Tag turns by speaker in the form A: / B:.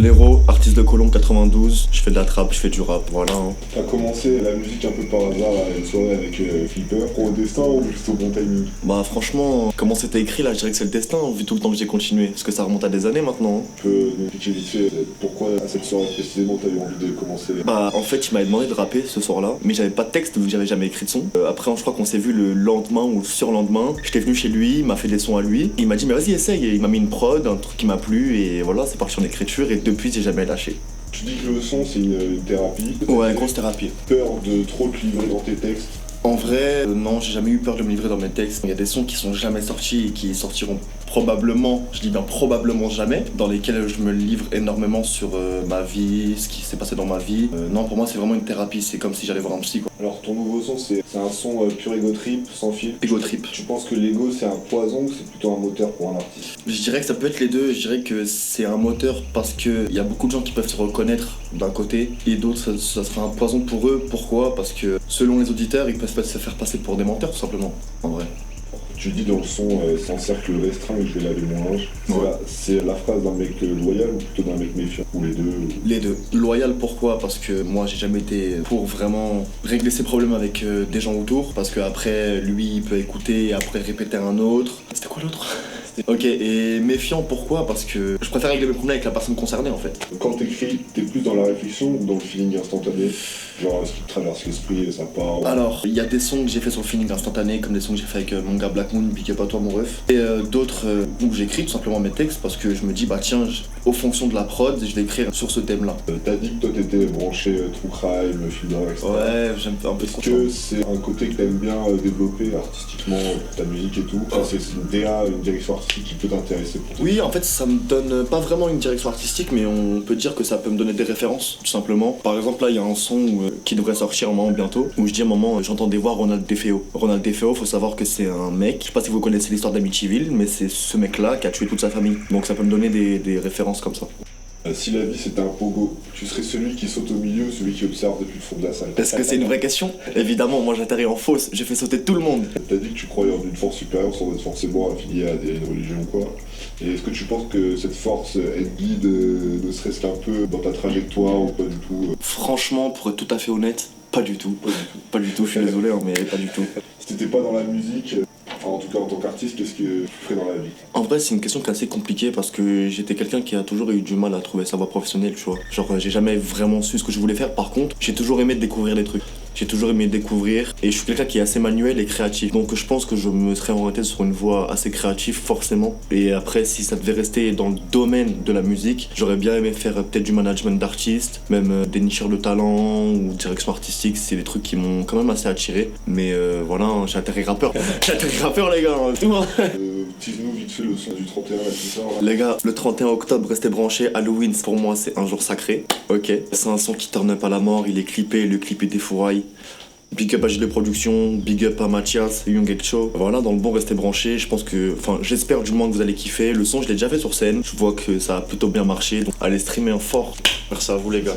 A: Léro, artiste de Colombes 92, je fais de la trappe, je fais du rap, voilà.
B: T'as commencé la musique un peu par hasard à une soirée avec Flipper, au destin ou juste au bon timing?
A: Bah franchement, comment c'était écrit là, je dirais que c'est le destin, vu tout le temps que j'ai continué, parce que ça remonte à des années maintenant.
B: Tu peux nous expliquer vite fait pourquoi à cette soirée précisément t'as eu envie de commencer?
A: Bah en fait il m'avait demandé de rapper ce soir-là, mais j'avais pas de texte vu que j'avais jamais écrit de son. Après je crois qu'on s'est vu le lendemain ou le surlendemain, j'étais venu chez lui, il m'a fait des sons à lui, il m'a dit mais vas-y essaye, et il m'a mis une prod, un truc qui m'a plu et voilà c'est parti en écriture et depuis j'ai jamais lâché.
B: Tu dis que le son c'est une thérapie.
A: Ouais, grosse thérapie.
B: Peur de trop te livrer dans tes textes?
A: En vrai, non, j'ai jamais eu peur de me livrer dans mes textes. Il y a des sons qui sont jamais sortis et qui sortiront probablement, je dis bien probablement jamais, dans lesquels je me livre énormément sur ma vie, ce qui s'est passé dans ma vie. Non, pour moi, c'est vraiment une thérapie, c'est comme si j'allais voir un psy, quoi.
B: Alors ton nouveau son c'est un son pur ego trip, sans fil.
A: Ego trip.
B: Tu penses que l'ego c'est un poison ou c'est plutôt un moteur pour un artiste?
A: Je dirais que ça peut être les deux, je dirais que c'est un moteur parce qu'il y a beaucoup de gens qui peuvent se reconnaître d'un côté et d'autres ça sera un poison pour eux. Pourquoi? Parce que selon les auditeurs, ils peuvent se faire passer pour des menteurs tout simplement, en vrai.
B: Tu dis dans le son c'est un cercle restreint où je vais laver mon linge.
A: Ouais.
B: C'est la phrase d'un mec loyal ou plutôt d'un mec méfiant? Ou les deux?
A: Les deux. Loyal pourquoi? Parce que moi j'ai jamais été pour vraiment régler ses problèmes avec des gens autour. Parce que après lui il peut écouter et après répéter à un autre. C'était quoi l'autre? Ok, et méfiant pourquoi? Parce que je préfère régler mes problèmes avec la personne concernée en fait.
B: Quand t'écris, t'es plus dans la réflexion ou dans le feeling instantané? Genre ce qui te traverse l'esprit et ça part?
A: Alors, il y a des sons que j'ai fait sur le feeling instantané, comme des sons que j'ai fait avec mon gars Black Moon, Big Up à toi mon ref. Et d'autres où j'écris tout simplement mes textes parce que je me dis bah tiens, aux fonctions de la prod, je vais écrire sur ce thème là.
B: T'as dit que toi t'étais branché true crime, film d'horreur, etc.
A: Ouais, j'aime un peu
B: Est-ce
A: trop
B: que
A: ça.
B: c'est un côté que t'aimes bien développer artistiquement, ta musique et tout? Enfin, c'est une DA, une direction artistique qui peut t'intéresser pour toi?
A: Oui, en fait, ça me donne pas vraiment une direction artistique, mais on peut dire que ça peut me donner des références, tout simplement. Par exemple, là, il y a un son qui devrait sortir un moment bientôt, où je dis à un moment, j'entends des voix Ronald DeFeo. Ronald DeFeo, faut savoir que c'est un mec, je sais pas si vous connaissez l'histoire d'Amityville, mais c'est ce mec-là qui a tué toute sa famille. Donc ça peut me donner des références comme ça.
B: Si la vie c'était un pogo, tu serais celui qui saute au milieu ou celui qui observe depuis le fond de la salle?
A: Est-ce que c'est une vraie question? Évidemment, moi j'atterris en fausse, j'ai fait sauter tout le monde.
B: T'as dit que tu croyais en une force supérieure sans être forcément affilié à une religion ou quoi. Et est-ce que tu penses que cette force, elle guide ne serait-ce qu'un peu dans ta trajectoire ou pas du tout?
A: Franchement, pour être tout à fait honnête, pas du tout. Pas du tout, je suis désolé, hein, mais pas du tout.
B: Si t'étais pas dans la musique, enfin en tout cas en tant qu'artiste, qu'est-ce que tu ferais dans la vie?
A: En vrai, c'est une question qui est assez compliquée parce que j'étais quelqu'un qui a toujours eu du mal à trouver sa voie professionnelle, tu vois. Genre, j'ai jamais vraiment su ce que je voulais faire. Par contre, j'ai toujours aimé découvrir des trucs. J'ai toujours aimé découvrir et je suis quelqu'un qui est assez manuel et créatif. Donc je pense que je me serais orienté sur une voie assez créative forcément. Et après, si ça devait rester dans le domaine de la musique, j'aurais bien aimé faire peut-être du management d'artistes, même dénicheur de talent ou direction artistique. C'est des trucs qui m'ont quand même assez attiré. Mais voilà, hein, j'ai atterri rappeur. J'ai atterri rappeur les gars, hein, tout.
B: Tease-nous vite fait le son du 31 là qui sort là.
A: Les gars, le 31 octobre, restez branchés. Halloween, pour moi, c'est un jour sacré. Ok. C'est un son qui turn up à la mort. Il est clippé, le clip est défouraille. Big up à Gilles de Production, big up à Mathias, Young Ekcho. Voilà, dans le bon, restez branchés. Je pense que, enfin, j'espère du moins que vous allez kiffer. Le son, je l'ai déjà fait sur scène. Je vois que ça a plutôt bien marché. Donc, allez streamer fort. Merci à vous, les gars.